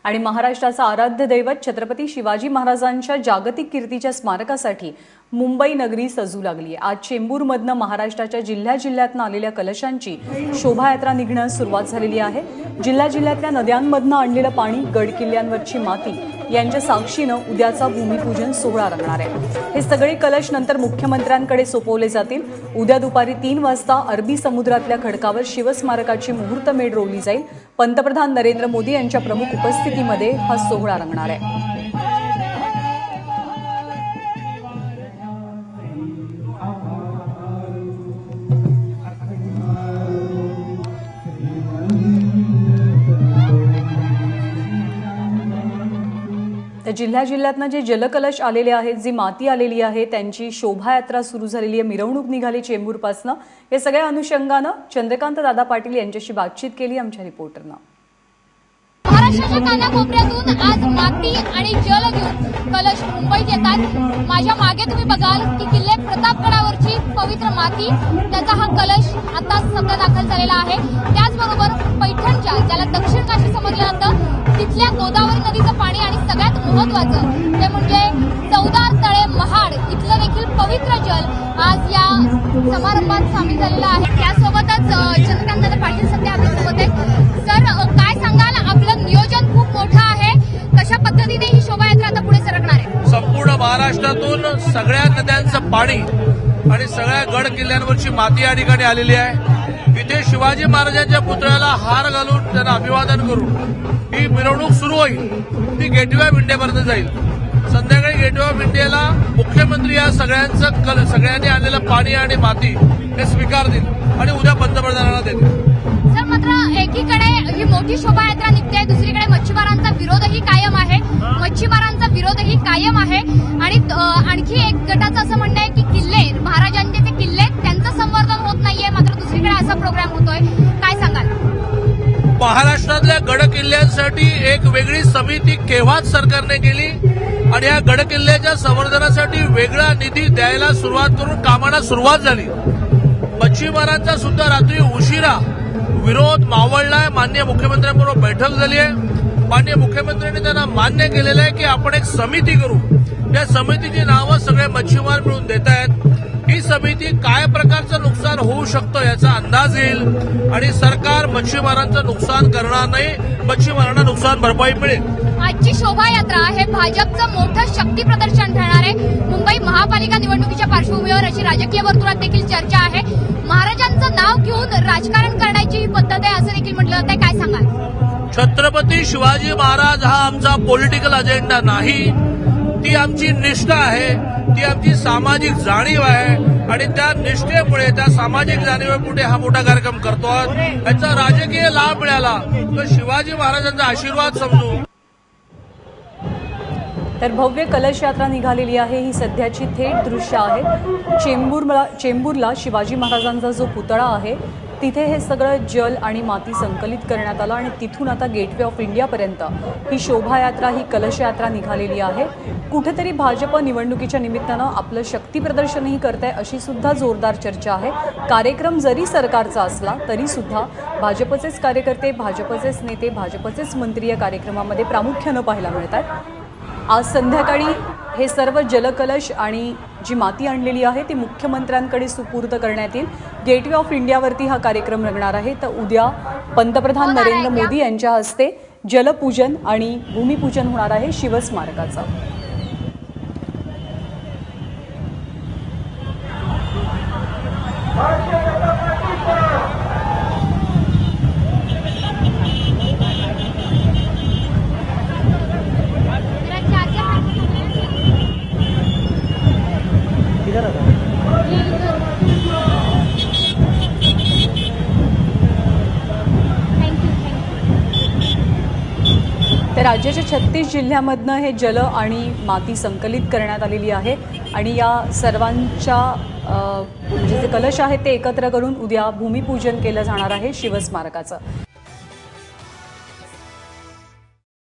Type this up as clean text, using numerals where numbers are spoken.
आणि महाराष्ट्राचा आराध्य दैवत छत्रपती शिवाजी महाराजांच्या जागतिक कीर्तीच्या स्मारकासाठी मुंबई नगरी सजू लागली आहे। आज चेंबूरमधनं महाराष्ट्राच्या जिल्ह्यातनं आलेल्या कलशांची शोभायात्रा निघण्यास सुरुवात झालेली आहे। जिल्ह्यातल्या नद्यांमधनं आणलेलं पाणी, गड किल्ल्यांवरची माती यांच्या साक्षीनं उद्याचा भूमिपूजन सोहळा रंगणार आहे। हे सगळे कलश नंतर मुख्यमंत्र्यांकडे सोपवले जातील। उद्या दुपारी 3 वाजता अरबी समुद्रातल्या खडकावर शिवस्मारकाची मुहूर्तमेढ रोवली जाईल। पंतप्रधान नरेंद्र मोदी यांच्या प्रमुख उपस्थितीमध्ये हा सोहळा रंगणार आहे। तर जिल्ह्यातनं जे जलकलश आलेले आहेत, जी माती आलेली आहे, त्यांची शोभायात्रा सुरू झालेली आहे, मिरवणूक निघाली चेंबूरपासनं। हे सगळ्या अनुषंगानं चंद्रकांत दादा पाटील यांच्याशी बातचीत केली आमच्या रिपोर्टरनं। महाराष्ट्राच्या कानाकोपऱ्यातून आज माती आणि जल घेऊन कलश मुंबईत येतात। माझ्या मागे तुम्ही बघाल की किल्ले प्रतापगडावरची पवित्र माती, त्याचा हा कलश आता सध्या दाखल झालेला आहे। त्याचबरोबर पैठणच्या, ज्याला दक्षिण काशी समजलं जातं, तिथल्या गोदावरी नदीचं पाणी आणि सगळ्यात महत्त्वाचं ते म्हणजे 14 तळे महाड इथलं देखील पवित्र जल आज या समारंभात सामील झालेलं आहे। त्यासोबतच चंद्रकांत पाटील सध्या आपल्यासोबत आहेत। सर, काय सांगाल? आपलं नियोजन खूप मोठं आहे, कशा पद्धतीने ही शोभायात्रा आता पुढे सरकणार आहे? संपूर्ण महाराष्ट्रातून सगळ्या नद्यांचं पाणी आणि सगळ्या गड किल्ल्यांवरची माती या ठिकाणी आलेली आहे। इथे शिवाजी महाराजांच्या पुतळ्याला हार घालून त्यांना अभिवादन करून ही मिरवणूक सुरू होईल। ती गेटवे ऑफ इंडियापर्यंत जाईल। संध्याकाळी गेटवे ऑफ इंडियाला मुख्यमंत्री या सगळ्यांनी आणलेलं पाणी आणि माती हे स्वीकारतील आणि उद्या पंतप्रधानांना देतील। सर, मात्र एकीकडे ही मोठी शोभायात्रा निघते, दुसरीकडे मच्छीमारांचा विरोधही कायम आहे। आणि आणखी एक गटाचं असं म्हणणं आहे की किल्ले, महाराजांचे जे किल्ले त्यांचं संवर्धन होत नाहीये, मात्र दुसरीकडे असा प्रोग्राम होतोय, काय सांगाल? महाराष्ट्रातल्या गड किल्ल्यांसाठी एक वेगळी समिती केव्हाच सरकारने केली आणि या गड किल्ल्याच्या संवर्धनासाठी वेगळा निधी द्यायला सुरुवात करून कामाला सुरुवात झाली। मच्छीमारांचा सुद्धा रात्री उशिरा विरोध मावळलाय। माननीय मुख्यमंत्र्यांबरोबर बैठक झाली आहे। माननीय मुख्यमंत्र्यांनी त्यांना मान्य केलेलं आहे की आपण एक समिती करू। त्या समितीची नावं सगळे मच्छीमार मिळून देत आहेत। ही समिती काय प्रकारचं नुकसान होऊ शकतं याचा अंदाज येईल आणि सरकार मच्छीमारांचं नुकसान करणार नाही, मच्छीमारांना नुकसान भरपाई मिळेल। आजची शोभायात्रा हे भाजपचं मोठं शक्ती प्रदर्शन ठरणार आहे। मुंबई महापालिका निवडणुकीच्या पार्श्वभूमीवर अशी राजकीय वर्तुळात देखील चर्चा आहे। महाराजांचं नाव घेऊन राजकारण करण्याची ही पद्धत आहे असं देखील म्हटलं जातंय, काय सांगाल? छत्रपती शिवाजी महाराज हा आमचा पॉलिटिकल अजेंडा नाही, ती आमची निष्ठा आहे, ती आमची सामाजिक जाणीव आहे आणि त्या निष्ठेमुळे, त्या सामाजिक जाणीवेपुढे हा मोठा कार्यक्रम करतो। याचा राजकीय लाभ मिळाला तर शिवाजी महाराजांचा आशीर्वाद समजू। तर भव्य कलश यात्रा निघालेली आहे, ही सध्याची थेट दृश्य आहेत। चेंबूरला शिवाजी महाराजांचा जो पुतळा आहे तिथे हे सगळं जल आणि माती संकलित करण्यात आलं आणि तिथून आता गेटवे ऑफ इंडियापर्यंत ही शोभायात्रा, ही कलश यात्रा निघालेली आहे। कुठेतरी भाजप निवडणुकीच्या निमित्तानं आपलं शक्ती प्रदर्शनही करत आहे अशी सुद्धा जोरदार चर्चा आहे। कार्यक्रम जरी सरकारचा असला तरी सुद्धा भाजपचेच कार्यकर्ते, भाजपचेच नेते, भाजपचेच मंत्री या कार्यक्रमामध्ये प्रामुख्यानं पाहायला मिळतात। आज संध्याकाळी हे सर्व जलकलश आणि जी माती आणलेली आहे ती मुख्यमंत्र्यांकडे सुपूर्द करण्यात येईल। गेटवे ऑफ इंडियावरती हा कार्यक्रम रंगणार आहे। तर उद्या पंतप्रधान नरेंद्र मोदी यांच्या हस्ते जलपूजन आणि भूमिपूजन होणार आहे शिवस्मारकाचं। तर राज्याच्या 36 जिल्ह्यांमधनं हे जल आणि माती संकलित करण्यात आलेली आहे आणि या सर्वांच्या म्हणजे जे कलश आहेत ते एकत्र करून उद्या भूमिपूजन केलं जाणार आहे शिवस्मारकाचं।